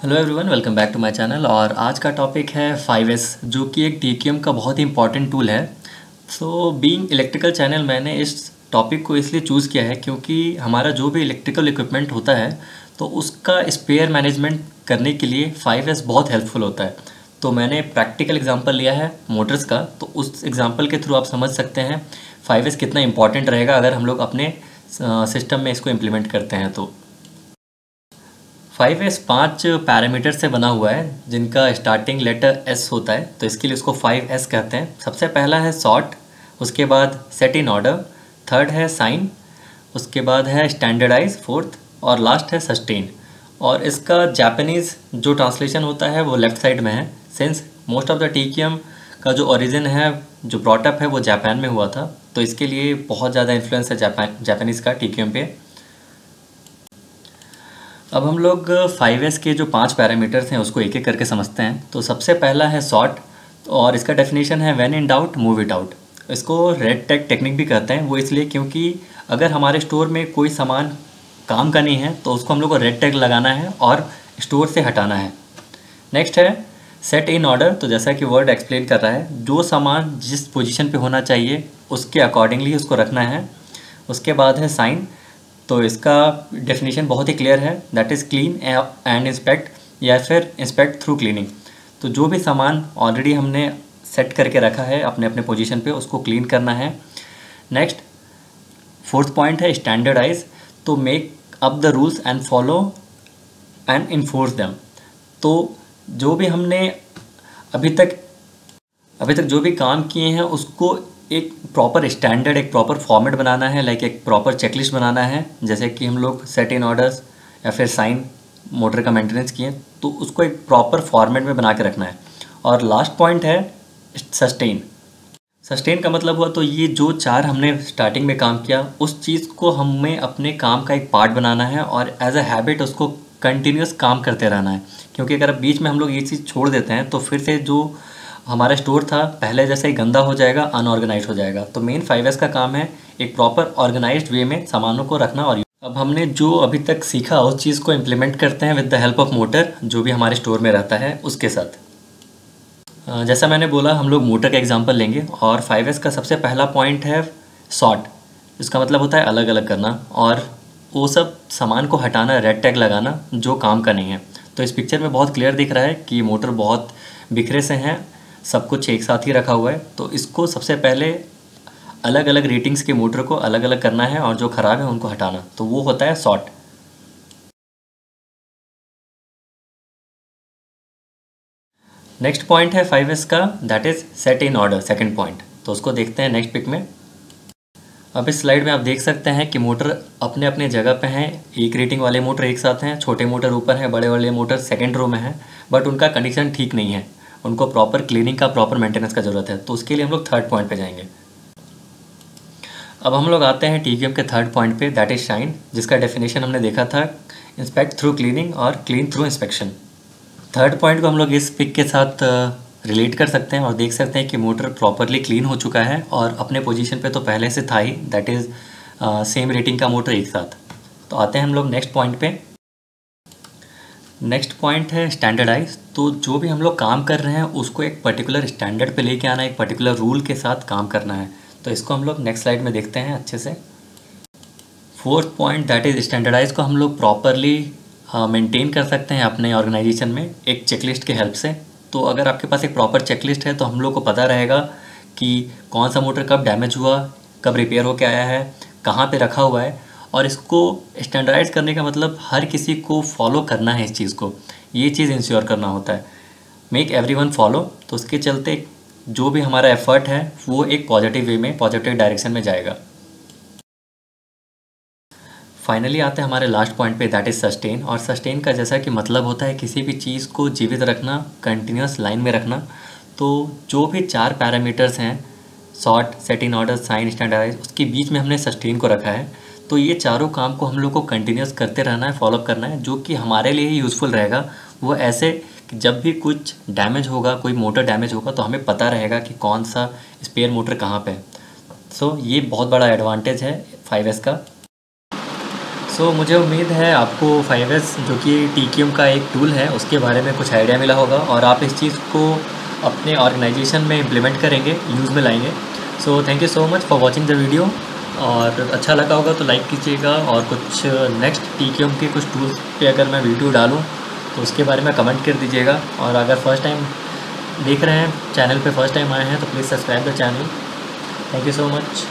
Hello everyone, welcome back to my channel. और आज का टॉपिक है 5S, जो कि एक TQM का बहुत ही इंपॉर्टेंट टूल है। सो बीइंग इलेक्ट्रिकल चैनल, मैंने इस टॉपिक को इसलिए चूज़ किया है क्योंकि हमारा जो भी इलेक्ट्रिकल इक्विपमेंट होता है तो उसका स्पेयर मैनेजमेंट करने के लिए 5S बहुत हेल्पफुल होता है। तो मैंने प्रैक्टिकल एग्जांपल लिया है मोटर्स का, तो उस एग्जांपल के थ्रू आप समझ सकते हैं 5S कितना इंपॉर्टेंट रहेगा अगर हम लोग अपने सिस्टम में इसको इम्प्लीमेंट करते हैं। तो 5S 5 पैरामीटर से बना हुआ है जिनका स्टार्टिंग लेटर S होता है, तो इसके लिए उसको 5S कहते हैं। सबसे पहला है सॉर्ट, उसके बाद सेट इन ऑर्डर, थर्ड है साइन, उसके बाद है स्टैंडर्डाइज फोर्थ, और लास्ट है सस्टेन। और इसका जापानीज़ जो ट्रांसलेशन होता है वो लेफ़्ट साइड में है, since most of the TQM का जो ओरिजिन है, जो ब्रॉटअप है, वो जापान में हुआ था, तो इसके लिए बहुत ज़्यादा इन्फ्लुएंस है जापानीज़ का TQM पे। अब हम लोग 5S के जो 5 पैरामीटर्स हैं उसको एक एक करके समझते हैं। तो सबसे पहला है सॉर्ट, और इसका डेफिनेशन है when in doubt move it out. इसको रेड टैग टेक्निक भी कहते हैं, वो इसलिए क्योंकि अगर हमारे स्टोर में कोई सामान काम का नहीं है तो उसको हम लोग को रेड टैग लगाना है और स्टोर से हटाना है। नेक्स्ट है सेट इन ऑर्डर, तो जैसा कि वर्ड एक्सप्लेन कर रहा है, जो सामान जिस पोजीशन पे होना चाहिए उसके अकॉर्डिंगली उसको रखना है। उसके बाद है साइन, तो इसका डेफिनेशन बहुत ही क्लियर है, that is clean and inspect, या फिर इंस्पेक्ट थ्रू क्लीनिंग। तो जो भी सामान ऑलरेडी हमने सेट करके रखा है अपने अपने पोजीशन पे, उसको क्लीन करना है। नेक्स्ट फोर्थ पॉइंट है स्टैंडर्डाइज, तो make up the rules and follow and enforce them. तो जो भी हमने अभी तक जो भी काम किए हैं उसको एक प्रॉपर स्टैंडर्ड, एक प्रॉपर फॉर्मेट बनाना है, लाइक एक प्रॉपर चेकलिस्ट बनाना है। जैसे कि हम लोग सेट इन ऑर्डर्स या फिर साइन मोटर का मेंटेनेंस किए, तो उसको एक प्रॉपर फॉर्मेट में बना के रखना है। और लास्ट पॉइंट है सस्टेन। सस्टेन का मतलब हुआ, तो ये जो 4 हमने स्टार्टिंग में काम किया उस चीज़ को हमें अपने काम का एक पार्ट बनाना है और एज अ हैबिट उसको कंटिन्यूस काम करते रहना है। क्योंकि अगर बीच में हम लोग ये चीज़ छोड़ देते हैं तो फिर से जो हमारा स्टोर था पहले जैसे ही गंदा हो जाएगा, अनऑर्गेनाइज हो जाएगा। तो मेन 5S का काम है एक प्रॉपर ऑर्गेनाइज्ड वे में सामानों को रखना। और अब हमने जो अभी तक सीखा उस चीज़ को इम्प्लीमेंट करते हैं with the help of motor जो भी हमारे स्टोर में रहता है उसके साथ। जैसा मैंने बोला, हम लोग मोटर का एग्जांपल लेंगे। और 5S का सबसे पहला पॉइंट है सॉर्ट, इसका मतलब होता है अलग अलग करना, और वो सब सामान को हटाना, रेड टैग लगाना जो काम का नहीं है। तो इस पिक्चर में बहुत क्लियर दिख रहा है कि मोटर बहुत बिखरे से हैं, सब कुछ एक साथ ही रखा हुआ है। तो इसको सबसे पहले अलग अलग रेटिंग्स के मोटर को अलग अलग करना है और जो ख़राब है उनको हटाना, तो वो होता है सॉर्ट। नेक्स्ट पॉइंट है 5S का, that is set in order, second point. तो उसको देखते हैं नेक्स्ट पिक में। अब इस स्लाइड में आप देख सकते हैं कि मोटर अपने अपने जगह पे हैं। एक रेटिंग वाले मोटर एक साथ हैं, छोटे मोटर ऊपर हैं, बड़े वाले मोटर सेकेंड रो में हैं, बट उनका कंडीशन ठीक नहीं है, उनको प्रॉपर क्लीनिंग का, प्रॉपर मेंटेनेंस का ज़रूरत है। तो उसके लिए हम लोग थर्ड पॉइंट पे जाएंगे। अब हम लोग आते हैं TQM के थर्ड पॉइंट पे, दैट इज़ शाइन, जिसका डेफिनेशन हमने देखा था इंस्पेक्ट थ्रू क्लीनिंग और clean through inspection. Third point को हम लोग इस पिक के साथ रिलेट कर सकते हैं और देख सकते हैं कि मोटर प्रॉपरली क्लीन हो चुका है और अपने पोजीशन पे तो पहले से था ही, दैट इज़ सेम रेटिंग का मोटर एक साथ। तो आते हैं हम लोग नेक्स्ट पॉइंट पे। नेक्स्ट पॉइंट है स्टैंडर्डाइज, तो जो भी हम लोग काम कर रहे हैं उसको एक पर्टिकुलर स्टैंडर्ड पे लेके आना, एक पर्टिकुलर रूल के साथ काम करना है। तो इसको हम लोग नेक्स्ट स्लाइड में देखते हैं अच्छे से। Fourth point that is standardize को हम लोग प्रॉपरली मेंटेन कर सकते हैं अपने ऑर्गेनाइजेशन में एक चेकलिस्ट के हेल्प से। तो अगर आपके पास एक प्रॉपर चेकलिस्ट है तो हम लोग को पता रहेगा कि कौन सा मोटर कब डैमेज हुआ, कब रिपेयर होके आया है, कहाँ पे रखा हुआ है। और इसको स्टैंडर्डाइज करने का मतलब हर किसी को फॉलो करना है, इस चीज़ को, ये चीज़ इंश्योर करना होता है, मेक एवरीवन फॉलो। तो उसके चलते जो भी हमारा एफर्ट है वो एक पॉजिटिव वे में, पॉजिटिव डायरेक्शन में जाएगा। फाइनली आते हैं हमारे लास्ट पॉइंट पे, दैट इज़ सस्टेन। और सस्टेन का जैसा कि मतलब होता है किसी भी चीज़ को जीवित रखना, कंटिन्यूस लाइन में रखना। तो जो भी 4 पैरामीटर्स हैं, sort, set in order, sign, standardize, उसके बीच में हमने सस्टेन को रखा है। तो ये चारों काम को हम लोग को कंटिन्यूस करते रहना है, फॉलोअप करना है, जो कि हमारे लिए ही यूज़फुल रहेगा। वो ऐसे कि जब भी कुछ डैमेज होगा, कोई मोटर डैमेज होगा, तो हमें पता रहेगा कि कौन सा स्पेयर मोटर कहाँ पे है। सो ये बहुत बड़ा एडवांटेज है 5S का। सो मुझे उम्मीद है आपको 5S जो कि टीक्यूम का एक टूल है उसके बारे में कुछ आइडिया मिला होगा और आप इस चीज़ को अपने ऑर्गेनाइजेशन में इम्प्लीमेंट करेंगे, यूज़ में लाएंगे। So thank you so much for watching the video. और अच्छा लगा होगा तो लाइक कीजिएगा, और कुछ नेक्स्ट टीक्यूम के कुछ टूल्स पे अगर मैं वीडियो डालूँ तो उसके बारे में कमेंट कर दीजिएगा। और अगर फर्स्ट टाइम देख रहे हैं, चैनल पे फर्स्ट टाइम आए हैं, तो please subscribe the channel. Thank you so much.